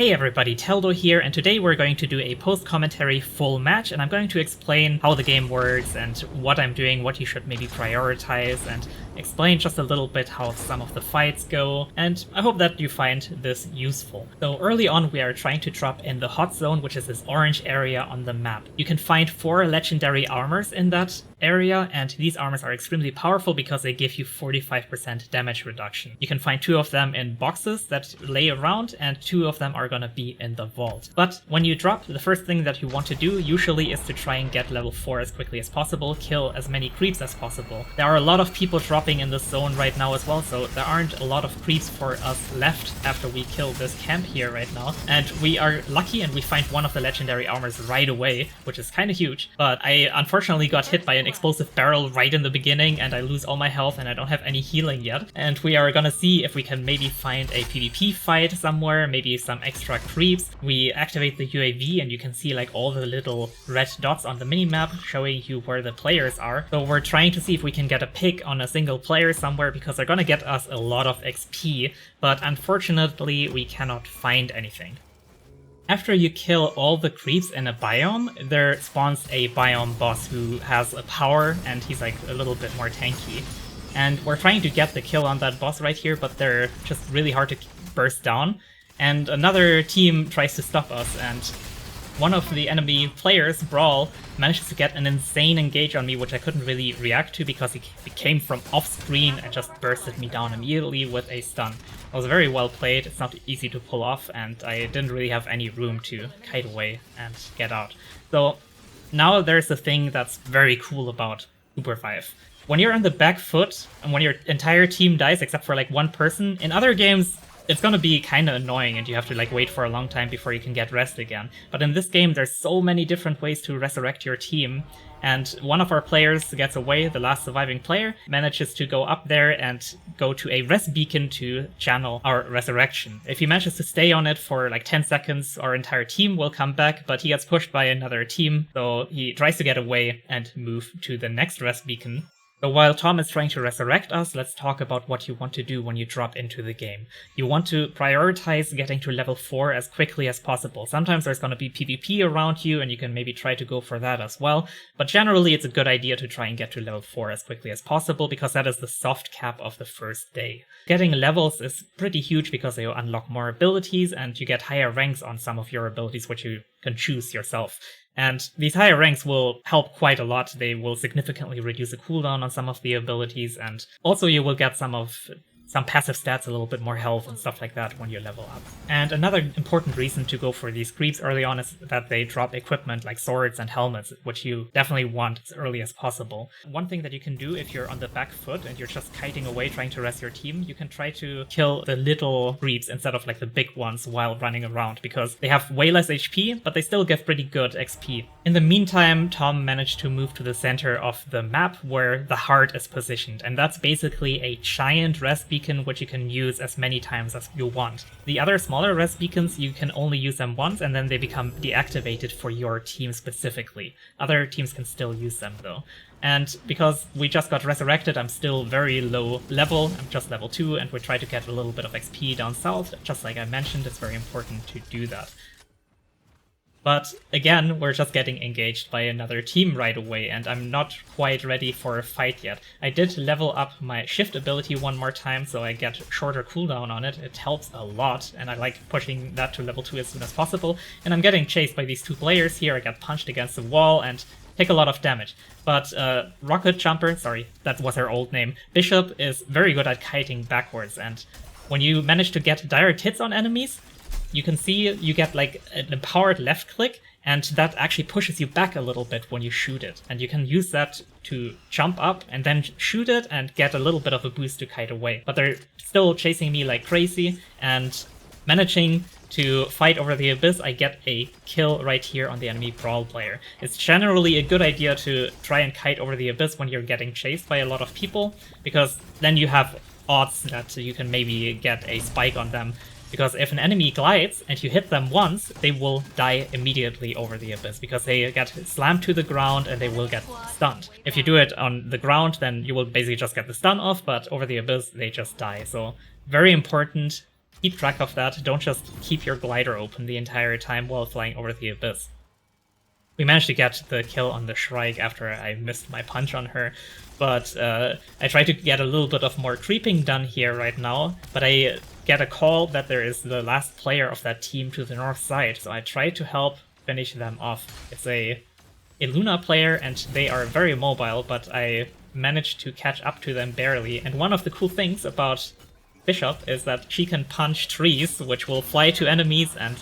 Hey everybody, Teldo here, and today we're going to do a post-commentary full match, and I'm going to explain how the game works and what I'm doing, what you should maybe prioritize, and explain just a little bit how some of the fights go, and I hope that you find this useful. So early on we are trying to drop in the hot zone, which is this orange area on the map. You can find 4 legendary armors in that area, and these armors are extremely powerful because they give you 45% damage reduction. You can find 2 of them in boxes that lay around, and 2 of them are gonna be in the vault. But when you drop, the first thing that you want to do usually is to try and get level 4 as quickly as possible, kill as many creeps as possible. There are a lot of people dropping in this zone right now as well, so there aren't a lot of creeps for us left after we kill this camp here right now. And we are lucky and we find one of the legendary armors right away, which is kind of huge. But I unfortunately got hit by an explosive barrel right in the beginning and I lose all my health and I don't have any healing yet. And we are gonna see if we can maybe find a PvP fight somewhere, maybe some extra creeps. We activate the UAV and you can see like all the little red dots on the minimap showing you where the players are. So we're trying to see if we can get a pick on a single player somewhere because they're gonna get us a lot of XP, but unfortunately we cannot find anything. After you kill all the creeps in a biome, there spawns a biome boss who has a power and he's like a little bit more tanky. And we're trying to get the kill on that boss right here, but they're just really hard to burst down. And another team tries to stop us, and one of the enemy players, Brawl, manages to get an insane engage on me, which I couldn't really react to because he came from off-screen and just bursted me down immediately with a stun. It was very well played, it's not easy to pull off, and I didn't really have any room to kite away and get out. So now there's a thing that's very cool about Supervive. When you're on the back foot, and when your entire team dies except for like one person, in other games it's gonna be kinda annoying and you have to like wait for a long time before you can get rest again. But in this game there's so many different ways to resurrect your team, and one of our players gets away, the last surviving player, manages to go up there and go to a res beacon to channel our resurrection. If he manages to stay on it for like 10 seconds, our entire team will come back, but he gets pushed by another team, so he tries to get away and move to the next res beacon. So while Tom is trying to resurrect us, let's talk about what you want to do when you drop into the game. You want to prioritize getting to level 4 as quickly as possible. Sometimes there's going to be PvP around you and you can maybe try to go for that as well, but generally it's a good idea to try and get to level 4 as quickly as possible because that is the soft cap of the first day. Getting levels is pretty huge because you unlock more abilities and you get higher ranks on some of your abilities which you can choose yourself. And these higher ranks will help quite a lot. They will significantly reduce the cooldown on some of the abilities, and also you will get some passive stats, a little bit more health and stuff like that when you level up. And another important reason to go for these creeps early on is that they drop equipment like swords and helmets, which you definitely want as early as possible. One thing that you can do if you're on the back foot and you're just kiting away trying to rest your team, you can try to kill the little creeps instead of like the big ones while running around, because they have way less HP, but they still give pretty good XP. In the meantime, Tom managed to move to the center of the map where the heart is positioned, and that's basically a giant rest beacon which you can use as many times as you want. The other smaller res beacons, you can only use them once and then they become deactivated for your team specifically. Other teams can still use them though. And because we just got resurrected, I'm still very low level, I'm just level 2, and we try to get a little bit of XP down south. Just like I mentioned, it's very important to do that. But again, we're just getting engaged by another team right away, and I'm not quite ready for a fight yet. I did level up my shift ability one more time, so I get shorter cooldown on it. It helps a lot, and I like pushing that to level 2 as soon as possible. And I'm getting chased by these 2 players here. I get punched against the wall and take a lot of damage. But Rocket Jumper, sorry, that was her old name, Bishop is very good at kiting backwards, and when you manage to get direct hits on enemies, you can see you get like an empowered left click, and that actually pushes you back a little bit when you shoot it. And you can use that to jump up and then shoot it and get a little bit of a boost to kite away. But they're still chasing me like crazy, and managing to fight over the abyss, I get a kill right here on the enemy Brawl player. It's generally a good idea to try and kite over the abyss when you're getting chased by a lot of people, because then you have odds that you can maybe get a spike on them. Because if an enemy glides and you hit them once, they will die immediately over the abyss, because they get slammed to the ground and they will get stunned. If you do it on the ground, then you will basically just get the stun off, but over the abyss, they just die. So very important keep track of that. Don't just keep your glider open the entire time while flying over the abyss. We managed to get the kill on the Shrike after I missed my punch on her, but I try to get a little bit of more creeping done here right now, but I get a call that there is the last player of that team to the north side, so I try to help finish them off. It's a Luna player and they are very mobile, but I managed to catch up to them barely, and one of the cool things about Bishop is that she can punch trees, which will fly to enemies and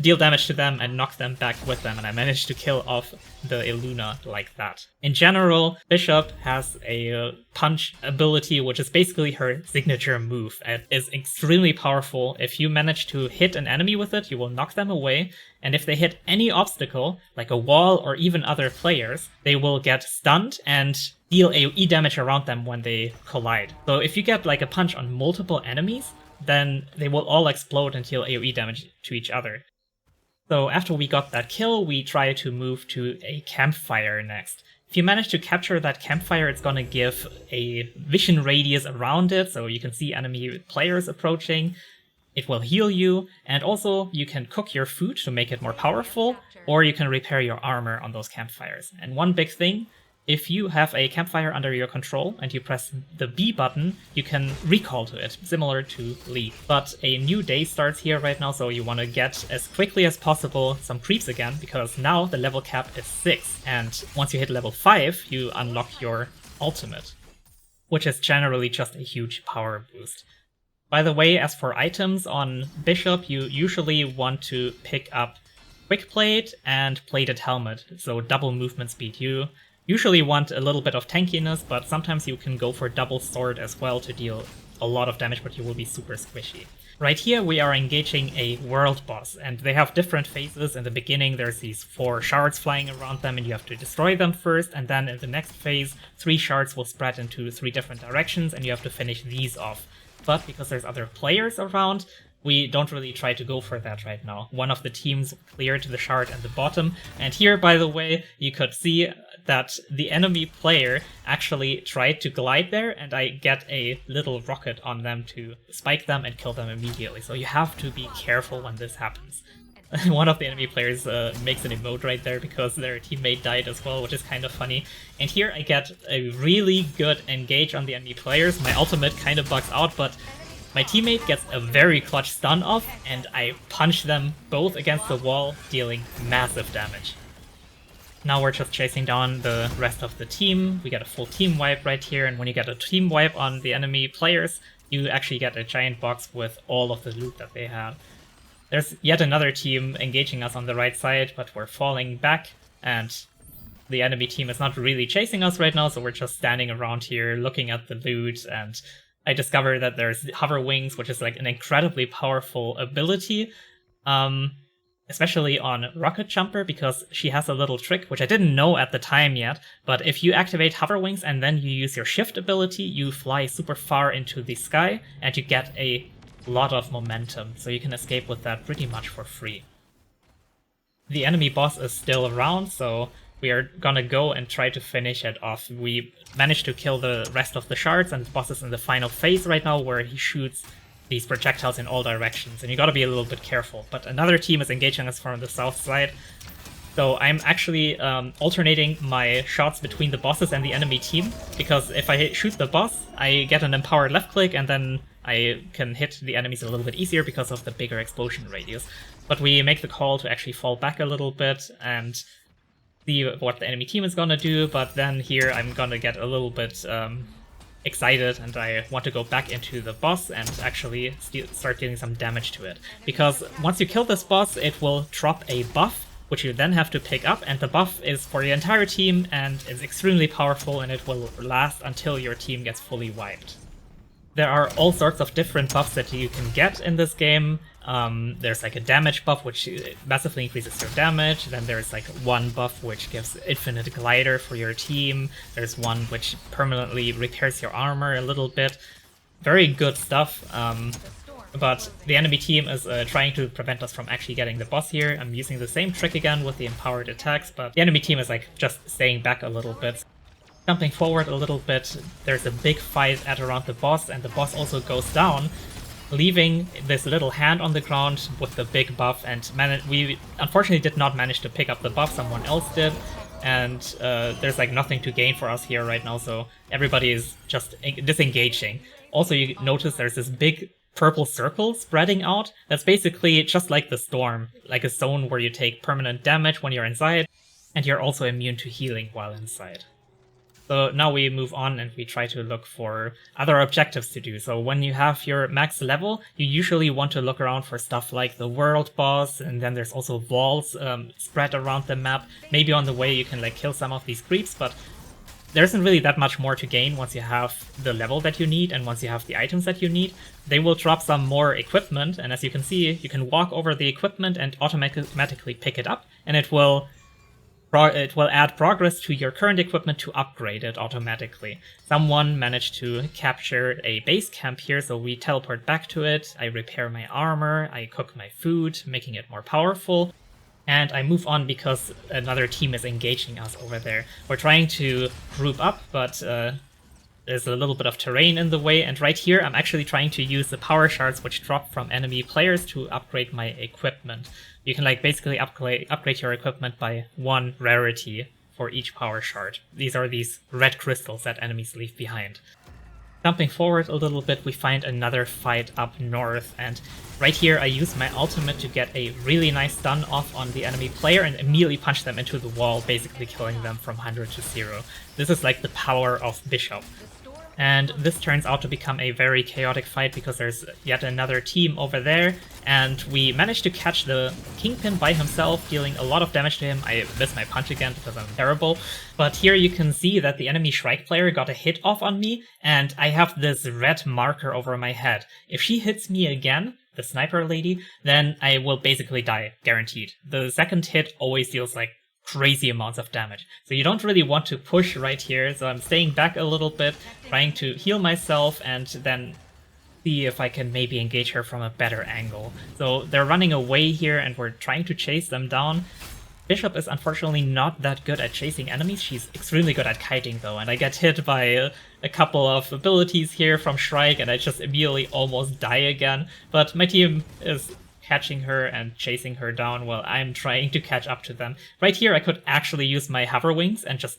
deal damage to them and knock them back with them, and I managed to kill off the Eluna like that. In general, Bishop has a punch ability, which is basically her signature move. It is extremely powerful. If you manage to hit an enemy with it, you will knock them away, and if they hit any obstacle, like a wall or even other players, they will get stunned and deal AoE damage around them when they collide. So if you get like a punch on multiple enemies, then they will all explode and deal AoE damage to each other. So after we got that kill, we try to move to a campfire next. If you manage to capture that campfire, it's gonna give a vision radius around it, so you can see enemy players approaching. It will heal you, and also you can cook your food to make it more powerful, or you can repair your armor on those campfires. And one big thing, if you have a campfire under your control and you press the B button, you can recall to it, similar to League. But a new day starts here right now, so you want to get as quickly as possible some creeps again, because now the level cap is 6, and once you hit level 5, you unlock your ultimate, which is generally just a huge power boost. By the way, as for items on Bishop, you usually want to pick up Quick Plate and Plated Helmet, so double movement speed. You usually want a little bit of tankiness, but sometimes you can go for double sword as well to deal a lot of damage, but you will be super squishy. Right here we are engaging a world boss, and they have different phases. In the beginning there's these 4 shards flying around them and you have to destroy them first, and then in the next phase 3 shards will spread into 3 different directions and you have to finish these off. But because there's other players around, we don't really try to go for that right now. One of the teams cleared the shard at the bottom, and here, by the way, you could see that the enemy player actually tried to glide there, and I get a little rocket on them to spike them and kill them immediately. So you have to be careful when this happens. One of the enemy players makes an emote right there because their teammate died as well, which is kind of funny. And here I get a really good engage on the enemy players. My ultimate kind of bugs out, but my teammate gets a very clutch stun off, and I punch them both against the wall, dealing massive damage. Now we're just chasing down the rest of the team. We get a full team wipe right here, and when you get a team wipe on the enemy players, you actually get a giant box with all of the loot that they have. There's yet another team engaging us on the right side, but we're falling back, and the enemy team is not really chasing us right now, so we're just standing around here looking at the loot, and I discovered that there's hover wings, which is like an incredibly powerful ability, especially on Rocket Jumper, because she has a little trick, which I didn't know at the time yet, but if you activate hover wings and then you use your shift ability, you fly super far into the sky and you get a lot of momentum, so you can escape with that pretty much for free. The enemy boss is still around, so we are gonna go and try to finish it off. We managed to kill the rest of the shards, and the boss is in the final phase right now where he shoots these projectiles in all directions, and you gotta be a little bit careful. But another team is engaging us from the south side, so I'm actually alternating my shots between the bosses and the enemy team, because if I shoot the boss, I get an empowered left click, and then I can hit the enemies a little bit easier because of the bigger explosion radius. But we make the call to actually fall back a little bit and see what the enemy team is gonna do, but then here I'm gonna get a little bit excited and I want to go back into the boss and actually start dealing some damage to it. Because once you kill this boss, it will drop a buff, which you then have to pick up, and the buff is for the entire team and is extremely powerful, and it will last until your team gets fully wiped. There are all sorts of different buffs that you can get in this game. There's like a damage buff, which massively increases your damage. Then there's like one buff which gives infinite glider for your team. There's one which permanently repairs your armor a little bit. Very good stuff. But the enemy team is trying to prevent us from actually getting the boss here. I'm using the same trick again with the empowered attacks, but the enemy team is like just staying back a little bit. Jumping forward a little bit, there's a big fight at around the boss, and the boss also goes down. leaving this little hand on the ground with the big buff, and we unfortunately did not manage to pick up the buff, someone else did, and there's like nothing to gain for us here right now, so everybody is just disengaging. Also, you notice there's this big purple circle spreading out. That's basically just like the storm, like a zone where you take permanent damage when you're inside, and you're also immune to healing while inside. So now we move on and we try to look for other objectives to do. So when you have your max level, you usually want to look around for stuff like the world boss, and then there's also walls spread around the map. Maybe on the way you can like kill some of these creeps, but there isn't really that much more to gain once you have the level that you need and once you have the items that you need. They will drop some more equipment, and as you can see, you can walk over the equipment and automatically pick it up, and it will add progress to your current equipment to upgrade it automatically. Someone managed to capture a base camp here, so we teleport back to it, I repair my armor, I cook my food, making it more powerful, and I move on because another team is engaging us over there. We're trying to group up, but there's a little bit of terrain in the way, and right here I'm actually trying to use the power shards which drop from enemy players to upgrade my equipment. You can like basically upgrade your equipment by 1 rarity for each power shard. These are these red crystals that enemies leave behind. Jumping forward a little bit, we find another fight up north, and right here I use my ultimate to get a really nice stun off on the enemy player and immediately punch them into the wall, basically killing them from 100 to 0. This is like the power of Bishop. And this turns out to become a very chaotic fight because there's yet another team over there, and we managed to catch the Kingpin by himself, dealing a lot of damage to him. I missed my punch again because I'm terrible, but here you can see that the enemy Shrike player got a hit off on me, and I have this red marker over my head. If she hits me again, the sniper lady, then I will basically die, guaranteed. The second hit always deals like crazy amounts of damage. So you don't really want to push right here, so I'm staying back a little bit, trying to heal myself and then see if I can maybe engage her from a better angle. So they're running away here and we're trying to chase them down. Bishop is unfortunately not that good at chasing enemies. She's extremely good at kiting though, and I get hit by a couple of abilities here from Shrike and I just immediately almost die again. But my team is catching her and chasing her down while I'm trying to catch up to them. Right here I could actually use my hover wings and just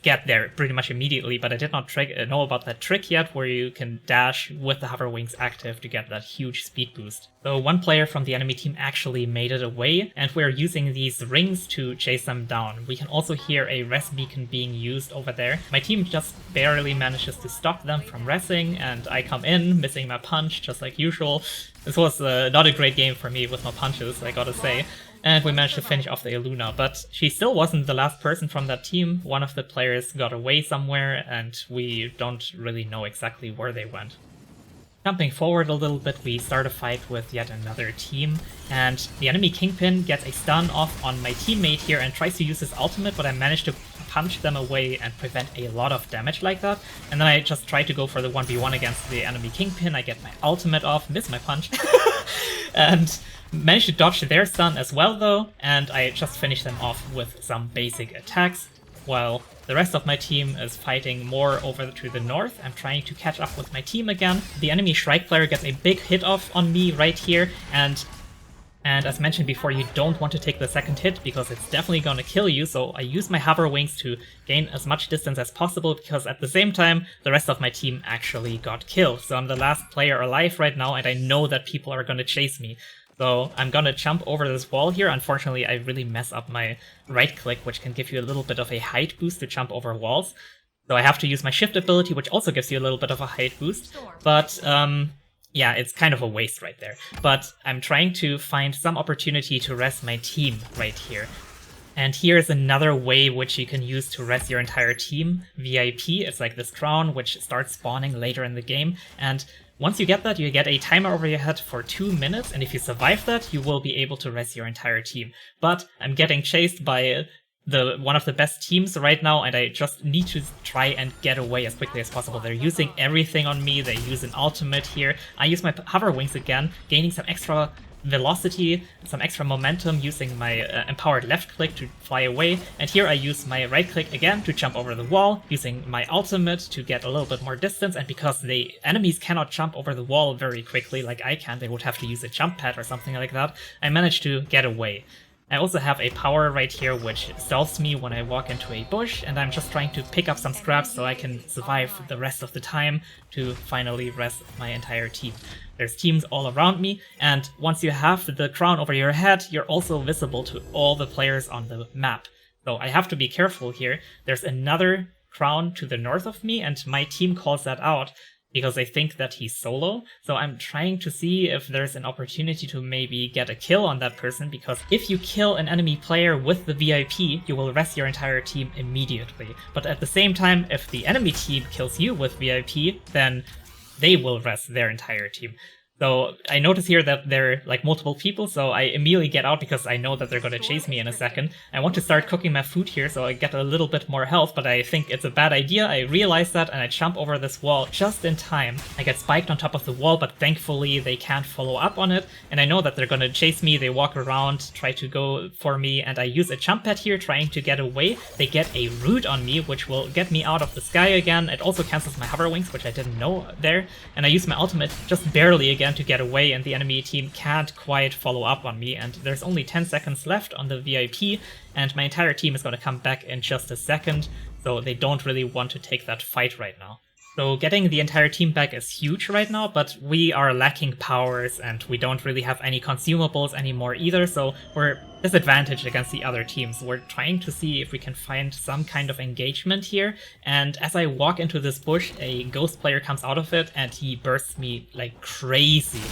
get there pretty much immediately, but I did not know about that trick yet where you can dash with the hover wings active to get that huge speed boost. So one player from the enemy team actually made it away, and we're using these rings to chase them down. We can also hear a res beacon being used over there. My team just barely manages to stop them from resing, and I come in, missing my punch just like usual. This was not a great game for me with my punches, I gotta say. And we managed to finish off the Illuna, but she still wasn't the last person from that team. One of the players got away somewhere, and we don't really know exactly where they went. Jumping forward a little bit, we start a fight with yet another team, and the enemy Kingpin gets a stun off on my teammate here and tries to use his ultimate, but I managed to punch them away and prevent a lot of damage like that. And then I just try to go for the 1v1 against the enemy Kingpin. I get my ultimate off, miss my punch, and managed to dodge their stun as well though, and I just finish them off with some basic attacks, while the rest of my team is fighting more over to the north. I'm trying to catch up with my team again. The enemy Shrike player gets a big hit off on me right here, and as mentioned before, you don't want to take the second hit because it's definitely gonna kill you, so I use my hover wings to gain as much distance as possible, because at the same time, the rest of my team actually got killed. So I'm the last player alive right now, and I know that people are gonna chase me. So I'm gonna jump over this wall here. Unfortunately, I really mess up my right click, which can give you a little bit of a height boost to jump over walls. So I have to use my shift ability, which also gives you a little bit of a height boost. But yeah, it's kind of a waste right there. But I'm trying to find some opportunity to res my team right here. And here's another way which you can use to res your entire team. VIP, it's like this crown which starts spawning later in the game, and once you get that, you get a timer over your head for 2 minutes, and if you survive that, you will be able to res your entire team. But I'm getting chased by one of the best teams right now, and I just need to try and get away as quickly as possible. They're using everything on me, they use an ultimate here. I use my hover wings again, gaining some extra velocity, some extra momentum using my empowered left click to fly away, and here I use my right click again to jump over the wall, using my ultimate to get a little bit more distance, and because the enemies cannot jump over the wall very quickly like I can, they would have to use a jump pad or something like that, I managed to get away. I also have a power right here which stalls me when I walk into a bush, and I'm just trying to pick up some scraps so I can survive the rest of the time to finally res my entire team. There's teams all around me, and once you have the crown over your head, you're also visible to all the players on the map. So I have to be careful here. There's another crown to the north of me, and my team calls that out because they think that he's solo. So I'm trying to see if there's an opportunity to maybe get a kill on that person, because if you kill an enemy player with the VIP, you will res your entire team immediately. But at the same time, if the enemy team kills you with VIP, then they will res their entire team. So I notice here that there are like multiple people, so I immediately get out because I know that they're gonna chase me in a second. I want to start cooking my food here so I get a little bit more health, but I think it's a bad idea. I realize that and I jump over this wall just in time. I get spiked on top of the wall, but thankfully they can't follow up on it, and I know that they're gonna chase me. They walk around, try to go for me, and I use a jump pad here trying to get away. They get a root on me, which will get me out of the sky again. It also cancels my hover wings, which I didn't know there, and I use my ultimate just barely again to get away, and the enemy team can't quite follow up on me, and there's only 10 seconds left on the VIP, and my entire team is going to come back in just a second, so they don't really want to take that fight right now. So getting the entire team back is huge right now, but we are lacking powers and we don't really have any consumables anymore either, so we're disadvantaged against the other teams. We're trying to see if we can find some kind of engagement here, and as I walk into this bush, a ghost player comes out of it and he bursts me like crazy.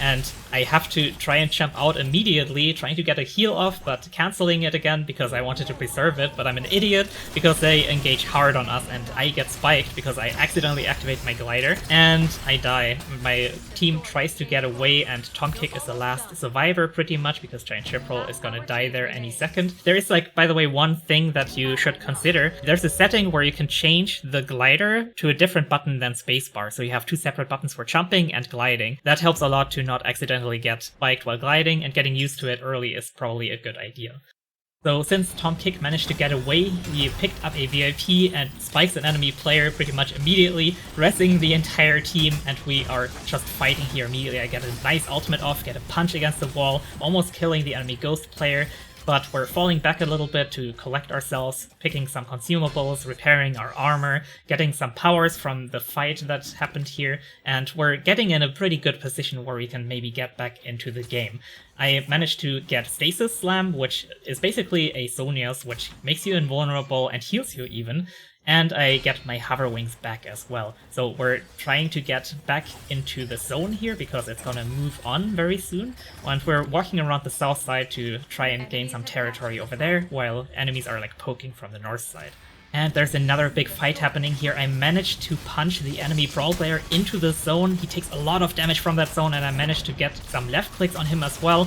And I have to try and jump out immediately, trying to get a heal off, but cancelling it again because I wanted to preserve it, but I'm an idiot because they engage hard on us and I get spiked because I accidentally activate my glider and I die. My team tries to get away and Tom Kick is the last survivor pretty much because Giant Chiproll is gonna die there any second. There is like, by the way, one thing that you should consider. There's a setting where you can change the glider to a different button than spacebar, so you have two separate buttons for jumping and gliding. That helps a lot to not accidentally get spiked while gliding, and getting used to it early is probably a good idea. So since Tom Kick managed to get away, he picked up a VIP and spikes an enemy player pretty much immediately, resing the entire team, and we are just fighting here immediately. I get a nice ultimate off, get a punch against the wall, almost killing the enemy ghost player. But we're falling back a little bit to collect ourselves, picking some consumables, repairing our armor, getting some powers from the fight that happened here, and we're getting in a pretty good position where we can maybe get back into the game. I managed to get Stasis Slam, which is basically a Sonia's, which makes you invulnerable and heals you even, and I get my hover wings back as well. So we're trying to get back into the zone here because it's gonna move on very soon, and we're walking around the south side to try and gain some territory over there, while enemies are like poking from the north side. And there's another big fight happening here. I managed to punch the enemy brawl player into the zone. He takes a lot of damage from that zone, and I managed to get some left clicks on him as well.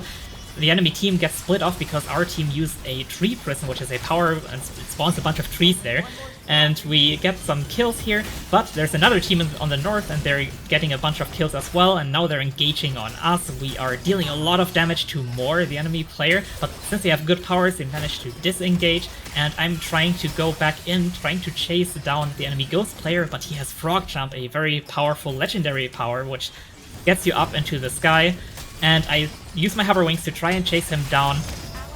The enemy team gets split off because our team used a tree prison, which is a power, and it spawns a bunch of trees there. And we get some kills here, but there's another team on the north and they're getting a bunch of kills as well, and now they're engaging on us. We are dealing a lot of damage to Moore, the enemy player, but since they have good powers, they managed to disengage, and I'm trying to go back in, trying to chase down the enemy ghost player, but he has Frog Jump, a very powerful legendary power, which gets you up into the sky, and I use my hover wings to try and chase him down,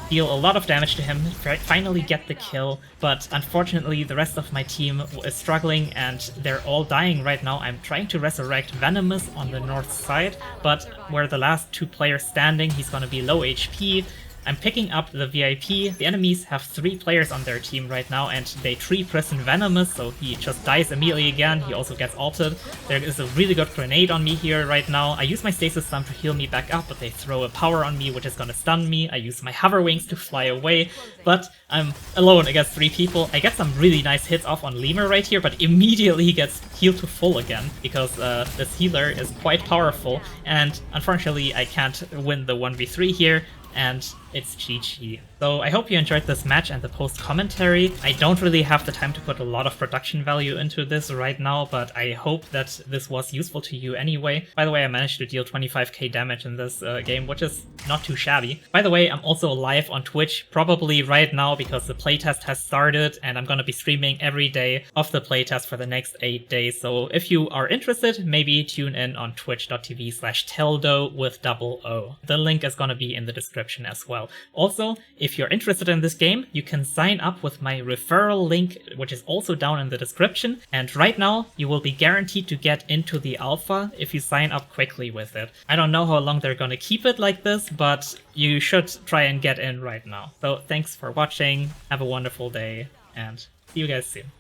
deal a lot of damage to him, finally get the kill, but unfortunately the rest of my team is struggling and they're all dying right now. I'm trying to resurrect Venomous on the north side, but where the last two players standing, he's gonna be low HP. I'm picking up the VIP. The enemies have 3 players on their team right now, and they tree prison Venomous, so he just dies immediately again. He also gets ulted. There is a really good grenade on me here right now. I use my stasis stun to heal me back up, but they throw a power on me, which is gonna stun me. I use my hover wings to fly away, but I'm alone against 3 people. I get some really nice hits off on Lemur right here, but immediately he gets healed to full again, because this healer is quite powerful, and unfortunately I can't win the 1v3 here, and it's GG. So I hope you enjoyed this match and the post commentary. I don't really have the time to put a lot of production value into this right now, but I hope that this was useful to you anyway. By the way, I managed to deal 25k damage in this game, which is not too shabby. By the way, I'm also live on Twitch, probably right now because the playtest has started, and I'm gonna be streaming every day of the playtest for the next 8 days. So if you are interested, maybe tune in on twitch.tv/Teldo with double O. The link is gonna be in the description as well. Also, if you're interested in this game, you can sign up with my referral link, which is also down in the description. And right now, you will be guaranteed to get into the alpha if you sign up quickly with it. I don't know how long they're gonna keep it like this, but you should try and get in right now. So thanks for watching, have a wonderful day, and see you guys soon.